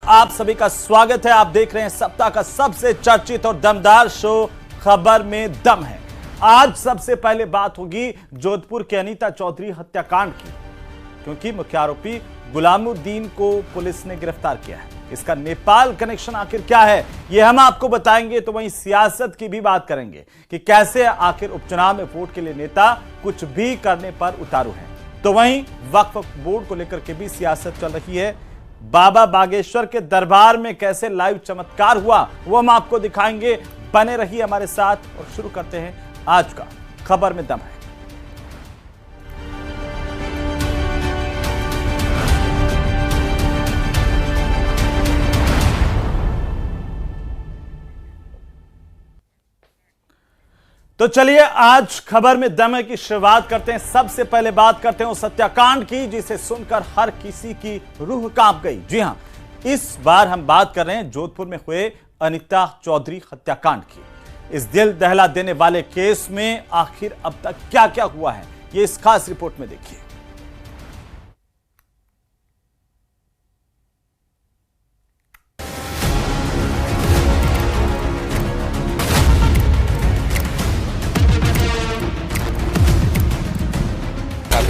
आप सभी का स्वागत है। आप देख रहे हैं सप्ताह का सबसे चर्चित और दमदार शो खबर में दम है। आज सबसे पहले बात होगी जोधपुर के अनीता चौधरी हत्याकांड की, क्योंकि मुख्य आरोपी गुलामुद्दीन को पुलिस ने गिरफ्तार किया है। इसका नेपाल कनेक्शन आखिर क्या है, यह हम आपको बताएंगे। तो वहीं सियासत की भी बात करेंगे कि कैसे आखिर उपचुनाव में वोट के लिए नेता कुछ भी करने पर उतारू हैं। तो वहीं वक्फ बोर्ड को लेकर के भी सियासत चल रही है। बाबा बागेश्वर के दरबार में कैसे लाइव चमत्कार हुआ वो हम आपको दिखाएंगे। बने रहिए हमारे साथ और शुरू करते हैं आज का खबर में दम है। तो चलिए आज खबर में दम है की शुरुआत करते हैं। सबसे पहले बात करते हैं उस हत्याकांड की जिसे सुनकर हर किसी की रूह कांप गई। जी हां, इस बार हम बात कर रहे हैं जोधपुर में हुए अनीता चौधरी हत्याकांड की। इस दिल दहला देने वाले केस में आखिर अब तक क्या क्या हुआ है, ये इस खास रिपोर्ट में देखिए।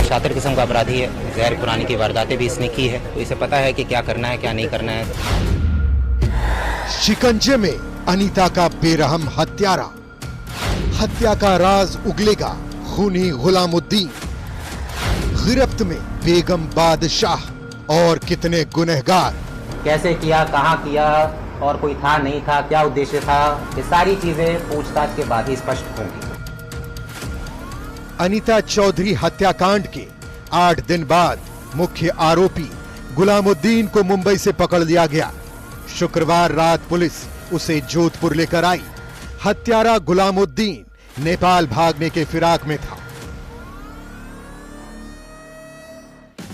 शातिर किस्म का अपराधी है, गैर पुरानी की वारदातें भी इसने की है, तो इसे पता है कि क्या करना है क्या नहीं करना है। शिकंजे में अनीता का बेरहम हत्यारा, हत्या का राज उगलेगा खूनी गुलामुद्दीन, गिरफ्त में बेगम बादशाह और कितने गुनहगार। कैसे किया, कहां किया और कोई था नहीं था, क्या उद्देश्य था, ये सारी चीजें पूछताछ के बाद ही स्पष्ट होंगी। अनीता चौधरी हत्याकांड के 8 दिन बाद मुख्य आरोपी गुलामुद्दीन को मुंबई से पकड़ लिया गया। शुक्रवार रात पुलिस उसे जोधपुर लेकर आई। हत्यारा गुलामुद्दीन नेपाल भागने के फिराक में था।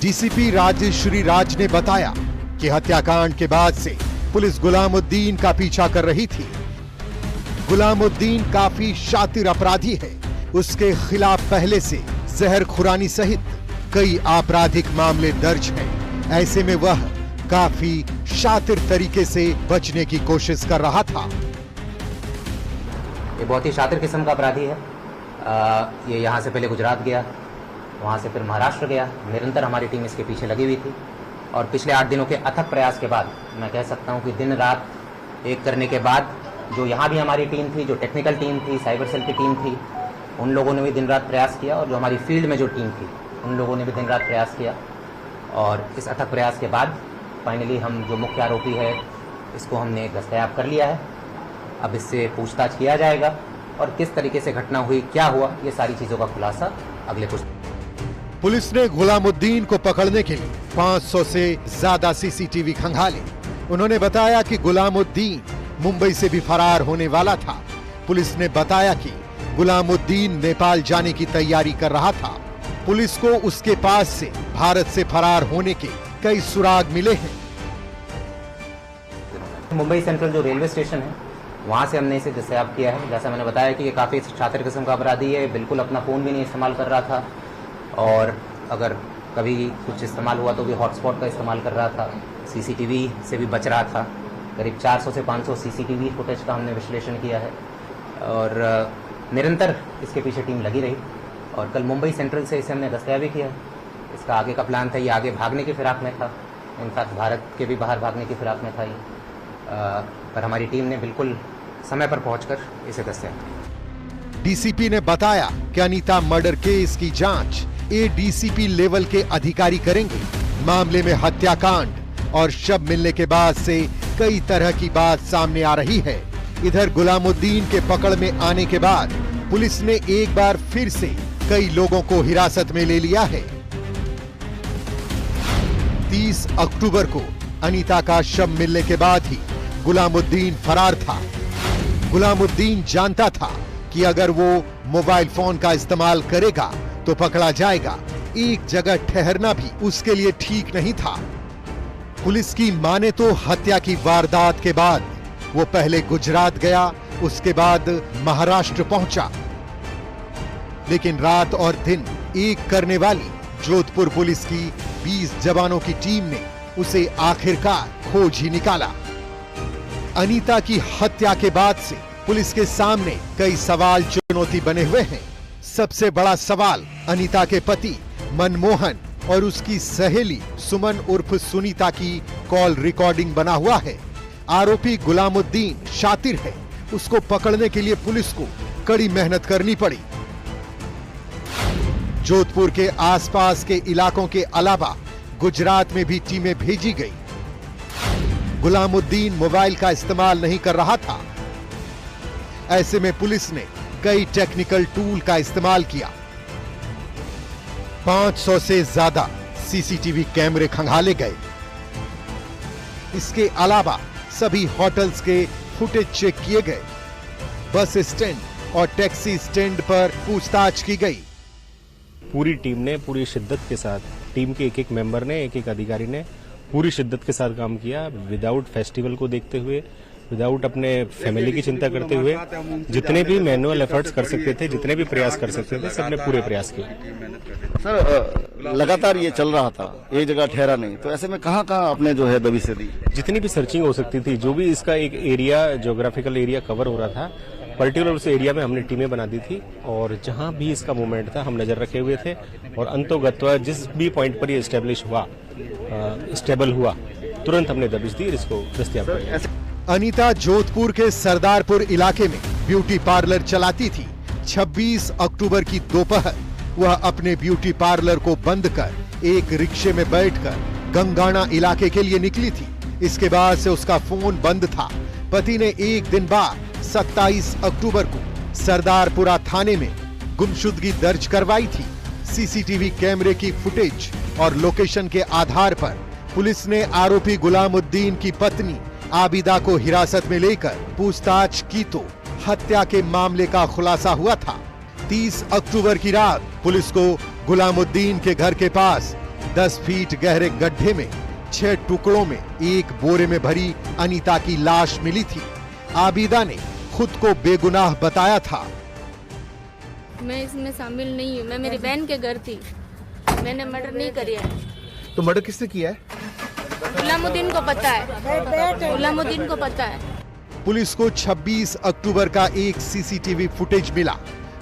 डीसीपी राजेश्वरी राज ने बताया कि हत्याकांड के बाद से पुलिस गुलामुद्दीन का पीछा कर रही थी। गुलामुद्दीन काफी शातिर अपराधी है। उसके खिलाफ पहले से जहर खुरानी सहित कई आपराधिक मामले दर्ज हैं। ऐसे में वह काफी शातिर तरीके से बचने की कोशिश कर रहा था। ये बहुत ही शातिर किस्म का अपराधी है। ये यहाँ से पहले गुजरात गया, वहाँ से फिर महाराष्ट्र गया। निरंतर हमारी टीम इसके पीछे लगी हुई थी और पिछले 8 दिनों के अथक प्रयास के बाद मैं कह सकता हूँ कि दिन रात एक करने के बाद जो यहाँ भी हमारी टीम थी, जो टेक्निकल टीम थी, साइबर सेल की टीम थी, उन लोगों ने भी दिन रात प्रयास किया और जो हमारी फील्ड में जो टीम थी उन लोगों ने भी दिन रात प्रयास किया। और इस अथक प्रयास के बाद फाइनली हम जो मुख्य आरोपी है इसको हमने दस्तयाब कर लिया है। अब इससे पूछताछ किया जाएगा और किस तरीके से घटना हुई, क्या हुआ, ये सारी चीज़ों का खुलासा अगले कुछ। पुलिस ने गुलामुद्दीन को पकड़ने के लिए 500 से ज्यादा सीसीटीवी खंगाले। उन्होंने बताया कि गुलामुद्दीन मुंबई से भी फरार होने वाला था। पुलिस ने बताया कि गुलामुद्दीन नेपाल जाने की तैयारी कर रहा था। पुलिस को उसके पास से भारत से फरार होने के कई सुराग मिले हैं। मुंबई सेंट्रल जो रेलवे स्टेशन है वहां से हमने इसे दस्तयाब किया है। जैसा मैंने बताया कि ये काफ़ी शातिर किस्म का अपराधी है। बिल्कुल अपना फ़ोन भी नहीं इस्तेमाल कर रहा था और अगर कभी कुछ इस्तेमाल हुआ तो भी हॉटस्पॉट का इस्तेमाल कर रहा था। सीसीटीवी से भी बच रहा था। करीब 400 से 500 सीसीटीवी फुटेज का हमने विश्लेषण किया है और निरंतर इसके पीछे टीम लगी रही और कल मुंबई सेंट्रल से इसे हमने दस्तयाब भी किया। इसका आगे का प्लान था, ये आगे भागने की फिराक में था, इनफैक्ट भारत के भी बाहर भागने की फिराक में था ये, पर हमारी टीम ने बिल्कुल समय पर पहुंचकर इसे दस्तयाब। डीसीपी ने बताया कि अनीता मर्डर केस की जांच एडीसीपी लेवल के अधिकारी करेंगे। मामले में हत्याकांड और शव मिलने के बाद से कई तरह की बात सामने आ रही है। इधर गुलामुद्दीन के पकड़ में आने के बाद पुलिस ने एक बार फिर से कई लोगों को हिरासत में ले लिया है। 30 अक्टूबर को अनीता का शव मिलने के बाद ही गुलामुद्दीन फरार था। गुलामुद्दीन जानता था कि अगर वो मोबाइल फोन का इस्तेमाल करेगा तो पकड़ा जाएगा। एक जगह ठहरना भी उसके लिए ठीक नहीं था। पुलिस की माने तो हत्या की वारदात के बाद वो पहले गुजरात गया, उसके बाद महाराष्ट्र पहुंचा। लेकिन रात और दिन एक करने वाली जोधपुर पुलिस की 20 जवानों की टीम ने उसे आखिरकार खोज ही निकाला। अनीता की हत्या के बाद से पुलिस के सामने कई सवाल चुनौती बने हुए हैं। सबसे बड़ा सवाल अनीता के पति मनमोहन और उसकी सहेली सुमन उर्फ सुनीता की कॉल रिकॉर्डिंग बना हुआ है। आरोपी गुलामुद्दीन शातिर है, उसको पकड़ने के लिए पुलिस को कड़ी मेहनत करनी पड़ी। जोधपुर के आसपास के इलाकों के अलावा गुजरात में भी टीमें भेजी गई। गुलामुद्दीन मोबाइल का इस्तेमाल नहीं कर रहा था। ऐसे में पुलिस ने कई टेक्निकल टूल का इस्तेमाल किया। 500 से ज्यादा सीसीटीवी कैमरे खंगाले गए। इसके अलावा सभी होटल्स के फुटेज चेक किए गए। बस स्टैंड और टैक्सी स्टैंड पर पूछताछ की गई। पूरी टीम ने पूरी शिद्दत के साथ, टीम के एक एक मेंबर ने, एक एक अधिकारी ने पूरी शिद्दत के साथ काम किया। विदाउट फेस्टिवल को देखते हुए, विदाउट अपने फैमिली की चिंता करते हुए, जितने भी मैनुअल एफर्ट्स कर सकते थे, जितने भी प्रयास कर सकते थे, सबने पूरे प्रयास किए। सर, लगातार ये चल रहा था, एक जगह ठहरा नहीं, तो ऐसे में कहाँ आपने जो है दबी से दी? जितनी भी सर्चिंग हो सकती थी, जो भी इसका एक एरिया, ज्योग्राफिकल एरिया कवर हो रहा था, पर्टिकुलर उस एरिया में हमने टीमें बना दी थी और जहां भी इसका मूवमेंट था हम नजर रखे हुए थे और अंतोगत्वा जिस भी पॉइंट पर ये स्टेबल हुआ, तुरंत हमने दबिश दी, इसको दस्तयाब कर लिया। अनीता जोधपुर के सरदारपुर इलाके में ब्यूटी पार्लर चलाती थी। 26 अक्टूबर की दोपहर वह अपने ब्यूटी पार्लर को बंद कर एक रिक्शे में बैठकर गंगाना इलाके के लिए निकली थी। इसके बाद से उसका फोन बंद था। पति ने एक दिन बाद 27 अक्टूबर को सरदारपुरा थाने में गुमशुदगी दर्ज करवाई थी। सीसीटीवी कैमरे की फुटेज और लोकेशन के आधार पर पुलिस ने आरोपी गुलामुद्दीन की पत्नी आबिदा को हिरासत में लेकर पूछताछ की तो हत्या के मामले का खुलासा हुआ था। 30 अक्टूबर की रात पुलिस को गुलामुद्दीन के घर के पास 10 फीट गहरे गड्ढे में 6 टुकड़ों में एक बोरे में भरी अनीता की लाश मिली थी। आबिदा ने खुद को बेगुनाह बताया था। मैं इसमें शामिल नहीं हूँ, मैं मेरी बहन के घर थी, मैंने मर्डर नहीं किया है। तो मर्डर किसने किया है? गुलामुद्दीन को पता है, गुलामुद्दीन को पता है। पुलिस को 26 अक्टूबर का एक सीसीटीवी फुटेज मिला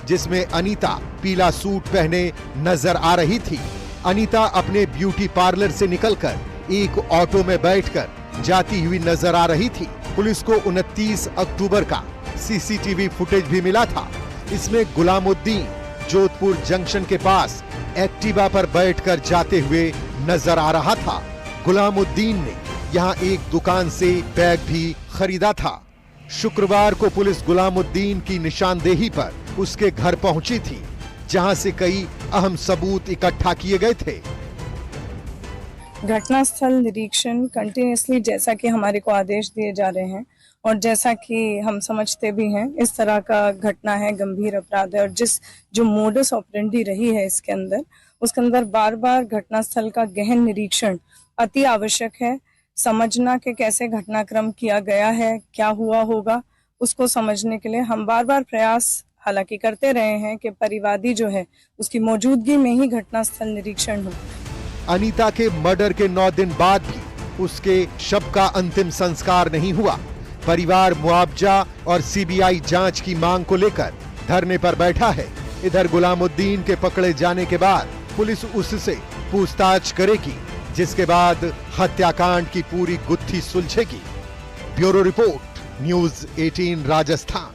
जिसमें अनीता पीला सूट पहने नजर आ रही थी। अनीता अपने ब्यूटी पार्लर से निकलकर एक ऑटो में बैठकर जाती हुई नजर आ रही थी। पुलिस को 29 अक्टूबर का सीसीटीवी फुटेज भी मिला था। इसमें गुलामुद्दीन जोधपुर जंक्शन के पास एक्टिवा पर बैठकर जाते हुए नजर आ रहा था। गुलामुद्दीन ने यहाँ एक दुकान से बैग भी खरीदा था। शुक्रवार को पुलिस गुलामुद्दीन की निशानदेही पर उसके घर पहुंची थी, जहां से कई अहम सबूत इकट्ठा किए गए थे। घटनास्थल निरीक्षण कंटिन्यूसली, जैसा कि हमारे को आदेश दिए जा रहे हैं और जैसा कि हम समझते भी हैं, इस तरह का घटना है, गंभीर अपराध है और जो मोडस ऑपरेंडी रही है इसके अंदर, उसके अंदर बार बार घटनास्थल का गहन निरीक्षण अति आवश्यक है। समझना कि कैसे घटनाक्रम किया गया है, क्या हुआ होगा, उसको समझने के लिए हम बार बार प्रयास हालांकि करते रहे हैं कि परिवादी जो है उसकी मौजूदगी में ही घटनास्थल निरीक्षण हो। अनीता के मर्डर के 9 दिन बाद भी उसके शव का अंतिम संस्कार नहीं हुआ। परिवार मुआवजा और सीबीआई जांच की मांग को लेकर धरने पर बैठा है। इधर गुलामुद्दीन के पकड़े जाने के बाद पुलिस उससे पूछताछ करेगी, जिसके बाद हत्याकांड की पूरी गुत्थी सुलझेगी। Bureau report, news 18 Rajasthan.